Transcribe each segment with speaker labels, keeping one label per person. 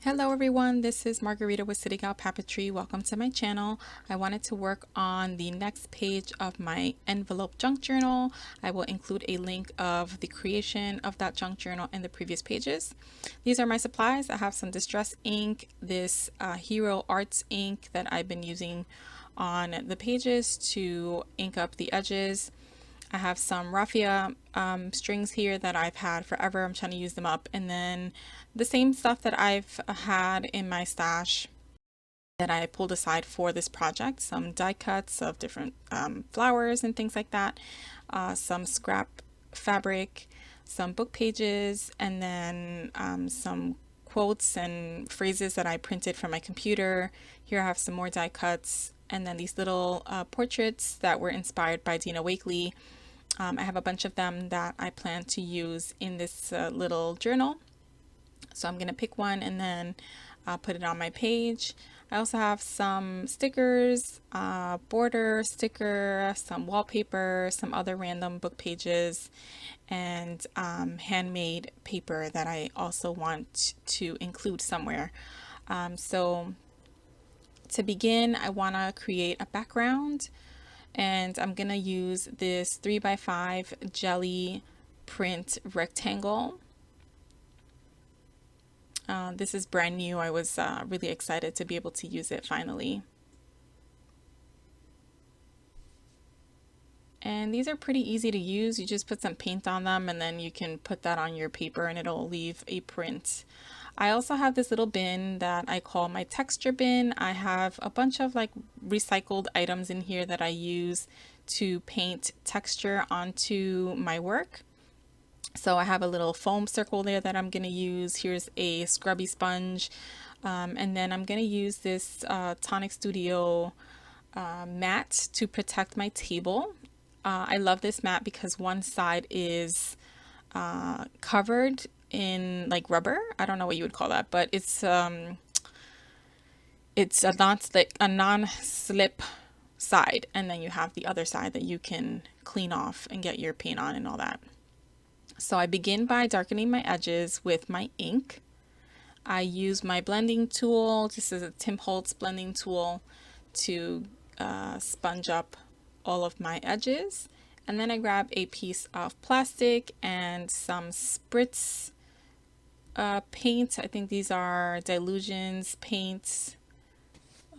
Speaker 1: Hello everyone, this is Margarita with City Gal Papeterie. Welcome to my channel. I wanted to work on the next page of my envelope junk journal. I will include a link of the creation of that junk journal in the previous pages. These are my supplies. I have some distress ink, this Hero Arts ink that I've been using on the pages to ink up the edges. I have some raffia strings here that I've had forever. I'm trying to use them up. And then the same stuff that I've had in my stash that I pulled aside for this project. Some die cuts of different flowers and things like that. Some scrap fabric, some book pages, and then some quotes and phrases that I printed from my computer. Here I have some more die cuts, and then these little portraits that were inspired by Dina Wakley. I have a bunch of them that I plan to use in this little journal. So I'm going to pick one and then put it on my page. I also have some stickers, border sticker, some wallpaper, some other random book pages, and handmade paper that I also want to include somewhere. So to begin, I want to create a background. And I'm gonna use this 3x5 jelly print rectangle. This is brand new. I was really excited to be able to use it finally. And these are pretty easy to use. You just put some paint on them and then you can put that on your paper and it'll leave a print. I also have this little bin that I call my texture bin. I have a bunch of like recycled items in here that I use to paint texture onto my work. So I have a little foam circle there that I'm going to use. Here's a scrubby sponge. And then I'm going to use this Tonic Studio mat to protect my table. I love this mat because one side is covered in like rubber. I don't know what you would call that, but it's a non-slip side, and then you have the other side that you can clean off and get your paint on and all that. So I begin by darkening my edges with my ink. I use my blending tool. This is a Tim Holtz blending tool to sponge up all of my edges. And then I grab a piece of plastic and some spritz paint. I think these are Dilutions paints.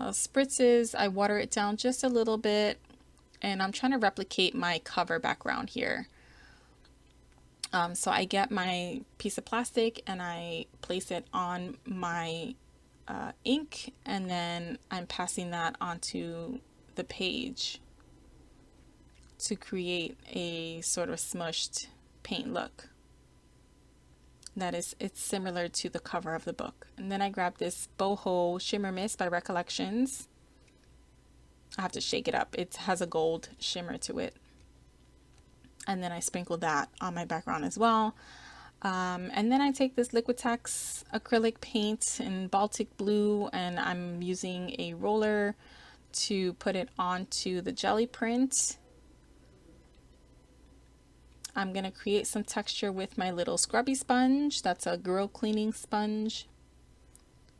Speaker 1: Spritzes. I water it down just a little bit, and I'm trying to replicate my cover background here. So I get my piece of plastic and I place it on my ink, and then I'm passing that onto the page to create a sort of smushed paint look. It's similar to the cover of the book. And then I grab this Boho Shimmer Mist by Recollections. I have to shake it up. It has a gold shimmer to it. And then I sprinkle that on my background as well. And then I take this Liquitex acrylic paint in Baltic blue, and I'm using a roller to put it onto the jelly print. I'm going to create some texture with my little scrubby sponge. That's a girl cleaning sponge.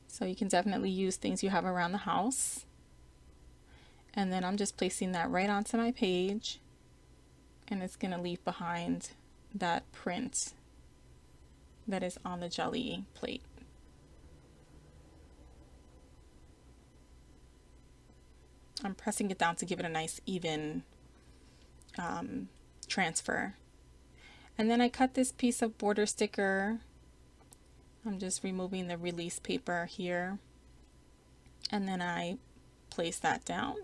Speaker 1: So you can definitely use things you have around the house. And then I'm just placing that right onto my page. And it's going to leave behind that print that is on the jelly plate. I'm pressing it down to give it a nice even transfer. And then I cut this piece of border sticker. I'm just removing the release paper here. And then I place that down.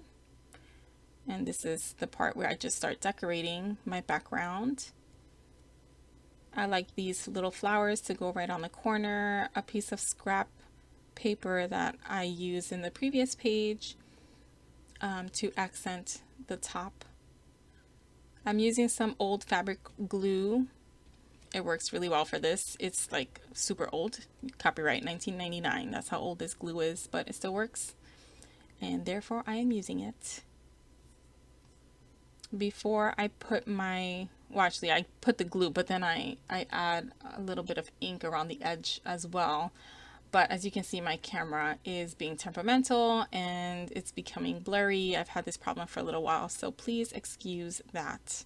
Speaker 1: And this is the part where I just start decorating my background. I like these little flowers to go right on the corner. A piece of scrap paper that I used in the previous page to accent the top. I'm using some old fabric glue. It works really well for this. It's like super old, copyright 1999. That's how old this glue is, but it still works. And therefore I am using it. Before I put my, well actually I put the glue, but then I add a little bit of ink around the edge as well. But as you can see, my camera is being temperamental and it's becoming blurry. I've had this problem for a little while, so please excuse that.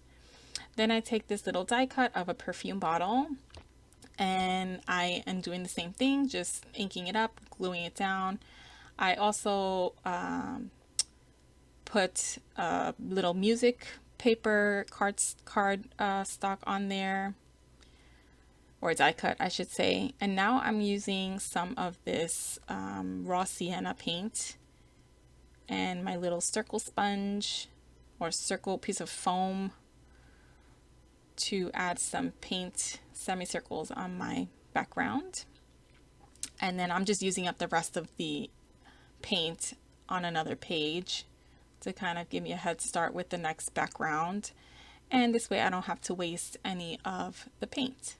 Speaker 1: Then I take this little die cut of a perfume bottle and I am doing the same thing, just inking it up, gluing it down. I also put a little music paper card stock on there, or die cut I should say. And now I'm using some of this raw sienna paint and my little circle sponge or circle piece of foam to add some paint semicircles on my background. And then I'm just using up the rest of the paint on another page to kind of give me a head start with the next background. And this way I don't have to waste any of the paint.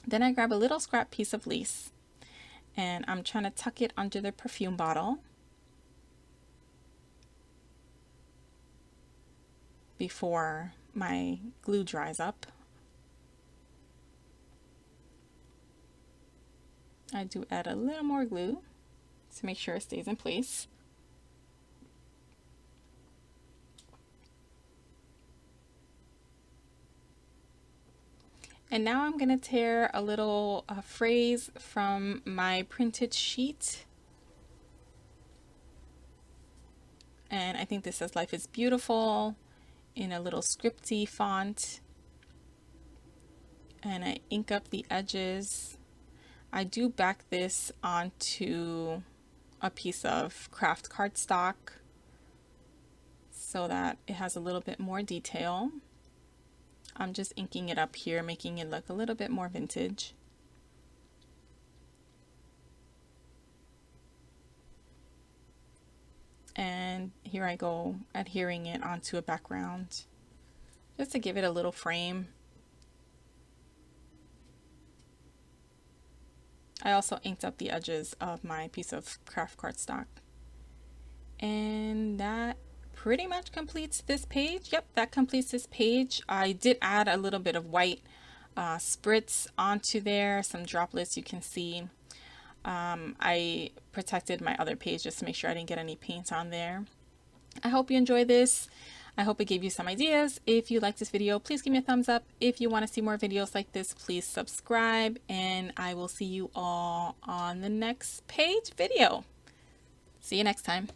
Speaker 1: Then I grab a little scrap piece of lace and I'm trying to tuck it under the perfume bottle before my glue dries up. I do add a little more glue to make sure it stays in place. And now I'm going to tear a little phrase from my printed sheet. And I think this says "Life is beautiful" in a little scripty font. And I ink up the edges. I do back this onto a piece of craft cardstock so that it has a little bit more detail. I'm just inking it up here, making it look a little bit more vintage. And here I go, adhering it onto a background just to give it a little frame. I also inked up the edges of my piece of craft cardstock. And that pretty much completes this page. Yep, that completes this page. I did add a little bit of white spritz onto there, some droplets you can see. I protected my other page just to make sure I didn't get any paint on there. I hope you enjoyed this. I hope it gave you some ideas. If you like this video, please give me a thumbs up. If you want to see more videos like this, please subscribe, and I will see you all on the next page video. See you next time.